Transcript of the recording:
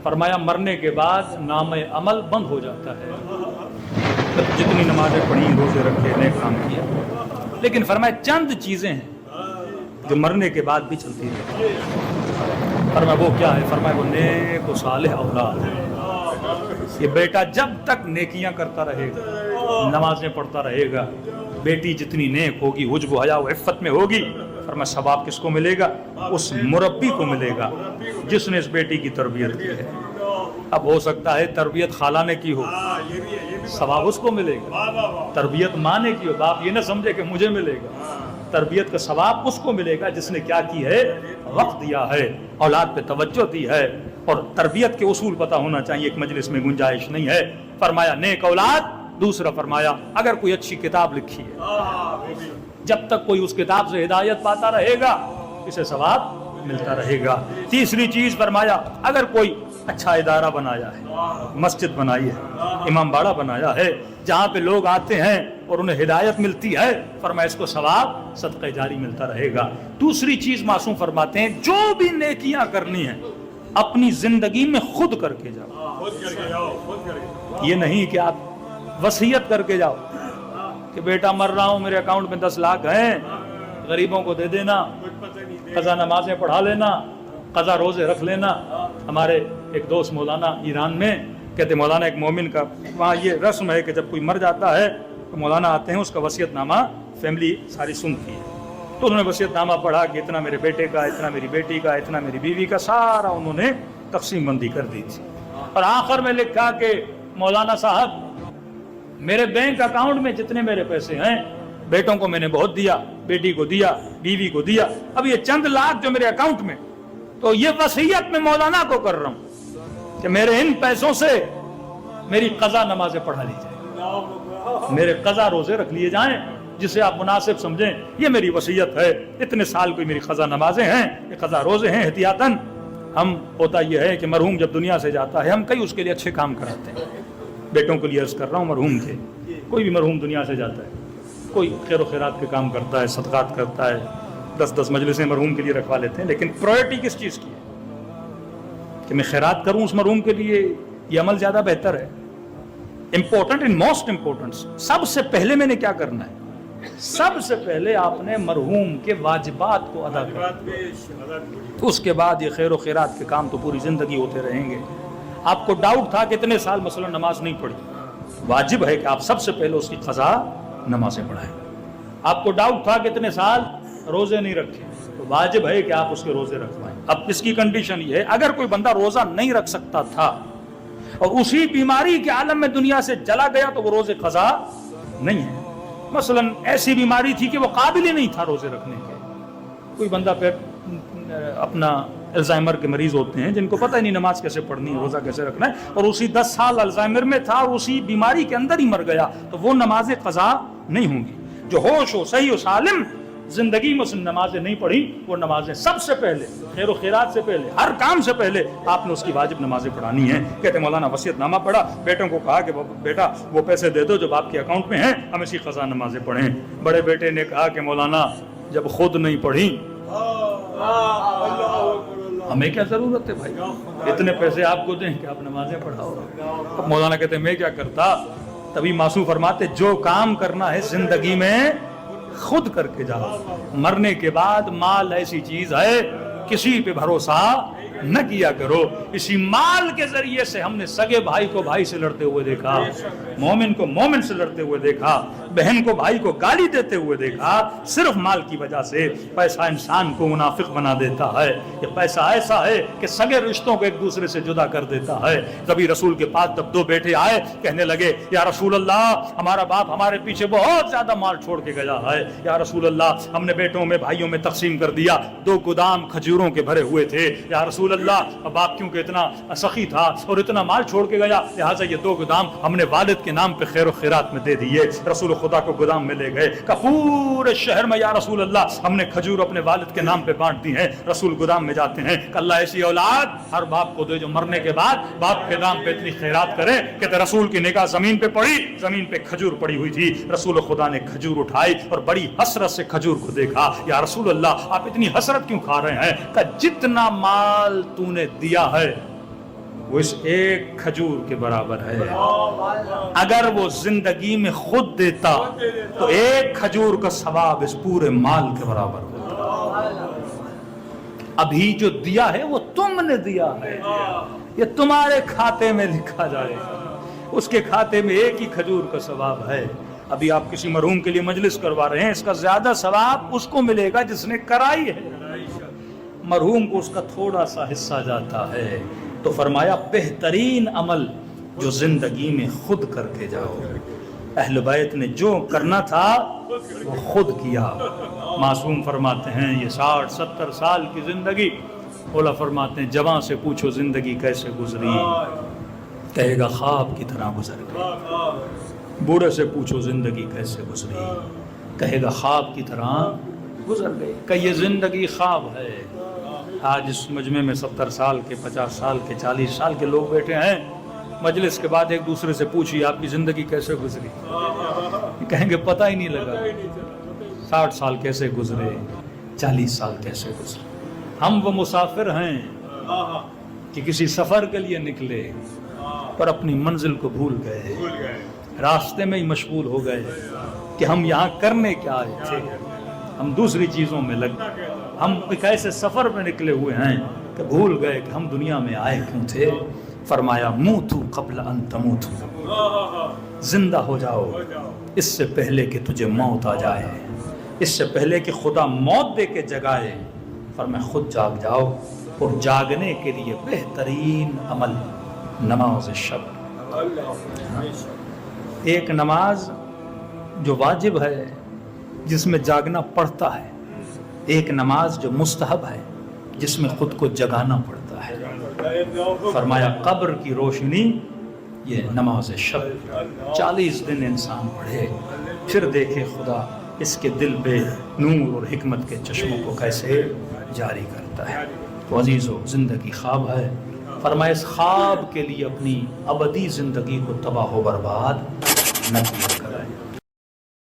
फरमाया मरने के बाद नाम अमल बंद हो जाता है, जितनी नमाजें पढ़ी, रोजे रखे, नेक काम किया। लेकिन फरमाया चंद चीजें हैं जो मरने के बाद भी चलती रहती है। फरमाया वो क्या है? फरमाया वो नेक व सालेह औलाद है। ये बेटा जब तक नेकियां करता रहेगा, नमाजें पढ़ता रहेगा, बेटी जितनी नेक होगी, हुज्ब हया व इफ़्फ़त में होगी, फरमाया सवाब किसको मिलेगा? उस मुरब्बी को मिलेगा जिसने इस बेटी की तरबियत की है। अब हो सकता है तरबियत खाला ने की हो, सवाब उसको मिलेगा। तरबियत माँ ने की हो, बाप ये ना समझे कि मुझे मिलेगा। तरबियत का सवाब उसको मिलेगा जिसने क्या की है? वक्त दिया है, औलाद पे तवज्जो दी है। और तरबियत के उसूल पता होना चाहिए, एक मजलिस में गुंजाइश नहीं है। फरमाया नेक औलाद, दूसरा फरमाया अगर कोई अच्छी किताब लिखी है, जब तक कोई उस किताब से हिदायत पाता रहेगा, इसे सवाब मिलता रहेगा। तीसरी चीज फरमाया अगर कोई अच्छा इदारा बनाया है, मस्जिद बनाई है, इमाम बाड़ा बनाया है, जहाँ पे लोग आते हैं और उन्हें हिदायत मिलती है, फरमाया इसको सवाब सदक़े जारी मिलता रहेगा। दूसरी चीज मासूम फरमाते हैं जो भी नेकियां करनी है अपनी जिंदगी में खुद करके जाओ। ये नहीं कि आप वसीयत करके जाओ कि बेटा मर रहा हूं, मेरे अकाउंट में 10 लाख हैं, गरीबों को दे देना, कज़ा नमाजें पढ़ा लेना, कज़ा रोजे रख लेना। हमारे एक दोस्त मौलाना ईरान में कहते, मौलाना एक मोमिन का वहाँ ये रस्म है कि जब कोई मर जाता है तो मौलाना आते हैं, उसका वसीयतनामा फैमिली सारी सुनती है। तो उन्होंने वसीयतनामा पढ़ा कि इतना मेरे बेटे का, इतना मेरी बेटी का, इतना मेरी बीवी का, सारा उन्होंने तकसीम बंदी कर दी थी। और आखिर में लिखा कि मौलाना साहब मेरे बैंक अकाउंट में जितने मेरे पैसे हैं, बेटों को मैंने बहुत दिया, बेटी को दिया, बीवी को दिया, अब ये चंद लाख जो मेरे अकाउंट में, तो ये वसीयत में मौलाना को कर रहा हूं कि मेरे इन पैसों से मेरी कज़ा नमाजें पढ़ा ली जाए, मेरे कज़ा रोजे रख लिए जाएं, जिसे आप मुनासिब समझें। ये मेरी वसीयत है, इतने साल कोई मेरी कज़ा नमाजें हैं, ये कज़ा रोजे हैं एहतियातन। हम होता यह है कि मरहूम जब दुनिया से जाता है, हम कई उसके लिए अच्छे काम कराते हैं। बेटों के लिए अर्ज कर रहा हूँ, मरहूम के, कोई भी मरहूम दुनिया से जाता है, कोई खैर खैरात के काम करता है, सदक़ात करता है, 10-10 मजलिसें मरहूम के लिए रखवा लेते हैं। लेकिन प्रायोरिटी किस चीज़ की है कि मैं खैरात करूँ उस मरहूम के लिए? ये अमल ज़्यादा बेहतर है। इम्पोर्टेंट इन मोस्ट इम्पोर्टेंट, सबसे पहले मैंने क्या करना है? सबसे पहले आपने मरहूम के वाजिबात को अदा करना, उसके बाद ये खैर खैरात के काम तो पूरी ज़िंदगी होते रहेंगे। आपको डाउट था कि इतने साल मसलन नमाज नहीं पढ़ी, वाजिब है कि आप सबसे पहले उसकी क़ज़ा नमाजें पढ़ाएं। आपको डाउट था कि इतने साल रोजे नहीं रखे, तो वाजिब है कि आप उसके रोजे रखवाएं। अब इसकी कंडीशन ये है, अगर कोई बंदा रोजा नहीं रख सकता था और उसी बीमारी के आलम में दुनिया से चला गया, तो वो रोजे क़ज़ा नहीं है। मसलन ऐसी बीमारी थी कि वो काबिल ही नहीं था रोजे रखने के। कोई बंदा पे अपना अल्जाइमर के मरीज होते हैं जिनको पता ही नहीं नमाज कैसे पढ़नी है, रोजा कैसे रखना है, और उसी 10 साल अल्जाइमर में था और उसी बीमारी के अंदर ही मर गया, तो वो नमाजें क़ज़ा नहीं होंगी। जो होश हो, सही हो, सालिम, जिंदगी में उसने नमाजें नहीं पढ़ी, वो नमाजें सबसे पहले, खैर खैरात से पहले, हर काम से पहले आपने उसकी वाजिब नमाजें पढ़ानी है। कहते मौलाना वसीयतनामा पढ़ा, बेटों को कहा कि बेटा वो पैसे दे दो जो आपके अकाउंट में हैं, हम इसी क़ज़ा नमाजें पढ़ें। बड़े बेटे ने कहा कि मौलाना जब खुद नहीं पढ़ी हमें क्या जरूरत है भाई, इतने पैसे आपको दें कि आप नमाजें पढ़ाओ। अब मौलाना कहते मैं क्या करता? तभी मासूम फरमाते जो काम करना है जिंदगी में खुद करके जाओ। मरने के बाद माल ऐसी चीज है, किसी पे भरोसा न किया करो। इसी माल के जरिए से हमने सगे भाई को भाई से लड़ते हुए देखा, मोमिन को मोमिन से लड़ते हुए देखा, बहन को भाई को गाली देते हुए देखा। सिर्फ माल की वजह से पैसा इंसान को मुनाफिक बना देता है। ये पैसा ऐसा है कि सगे रिश्तों को एक दूसरे से जुदा कर देता है। कभी रसूल के पास जब 2 बेटे आए, कहने लगे या रसूल अल्लाह, हमारा बाप हमारे पीछे बहुत ज्यादा माल छोड़ के गया है। या रसूल अल्लाह, हमने बेटों में भाइयों में तकसीम कर दिया, 2 गोदाम खजूरों के भरे हुए थे। या रसूल अल्लाह, बाप क्योंकि इतना सखी था और इतना माल छोड़ के गया, लिहाजा ये 2 गोदाम हमने वालिद के नाम पे खैर खैरात में दे दिए। रसूल खुदा को गोदाम में ले गए, का पूरे शहर में या रसूल अल्लाह हमने खजूर अपने वालिद के नाम पे बांट दी है। रसूल गोदाम में जाते हैं, अल्लाह ऐसी औलाद हर बाप को दे जो मरने के बाद बाप के नाम पे इतनी खैरात करे। कहते रसूल की निगाह जमीन पे पड़ी, जमीन पे खजूर पड़ी हुई थी। रसूल खुदा ने खजूर उठाई और बड़ी हसरत से खजूर को देखा। या रसूल अल्लाह, आप इतनी हसरत क्यों खा रहे हैं? का जितना माल तूने दिया है وہ اس ایک کھجور کے برابر ہے. اگر وہ زندگی میں خود دیتا تو ایک کھجور کا ثواب اس پورے مال کے برابر ہوتا. ابھی جو دیا ہے وہ تم نے دیا ہے، یہ تمہارے کھاتے میں لکھا جائے گا. اس کے کھاتے میں ایک ہی کھجور کا ثواب ہے. ابھی آپ کسی مرحوم کے لیے مجلس کروا رہے ہیں، اس کا زیادہ ثواب اس کو ملے گا جس نے کرائی ہے. مرحوم کو اس کا تھوڑا سا حصہ جاتا ہے. تو فرمایا بہترین عمل جو زندگی میں خود کر کے جاؤ. اہل بیت نے جو کرنا تھا وہ خود کیا. معصوم فرماتے ہیں یہ 60-70 سال کی زندگی، اولا فرماتے ہیں جوان سے پوچھو زندگی کیسے گزری، کہے گا خواب کی طرح گزر گئی. بوڑھے سے پوچھو زندگی کیسے گزری، کہے گا خواب کی طرح گزر گئی. کہ یہ زندگی خواب ہے. آج اس مجمع میں 70 سال کے، 50 سال کے، 40 سال کے لوگ بیٹھے ہیں. مجلس کے بعد ایک دوسرے سے پوچھیے آپ کی زندگی کیسے گزری، کہیں گے پتہ ہی نہیں لگا. 60 سال کیسے گزرے، 40 سال کیسے گزرے. ہم وہ مسافر ہیں کہ کسی سفر کے لیے نکلے پر اپنی منزل کو بھول گئے، راستے میں ہی مشغول ہو گئے کہ ہم یہاں کرنے کیا آئے تھے. ہم دوسری چیزوں میں لگ گئے. ہم ایک ایسے سفر میں نکلے ہوئے ہیں کہ بھول گئے کہ ہم دنیا میں آئے کیوں تھے. فرمایا موتو قبل ان تموتو، زندہ ہو جاؤ اس سے پہلے کہ تجھے موت آ جائے، اس سے پہلے کہ خدا موت دے کے جگائے. فرمایا خود جاگ جاؤ. اور جاگنے کے لیے بہترین عمل نماز شب. ایک نماز جو واجب ہے جس میں جاگنا پڑتا ہے، ایک نماز جو مستحب ہے جس میں خود کو جگانا پڑتا ہے. فرمایا قبر کی روشنی یہ نماز شب 40 دن انسان پڑھے، پھر دیکھے خدا اس کے دل پہ نور اور حکمت کے چشموں کو کیسے جاری کرتا ہے. تو عزیزو زندگی خواب ہے. فرمایا اس خواب کے لیے اپنی ابدی زندگی کو تباہ و برباد نہ کیجیے.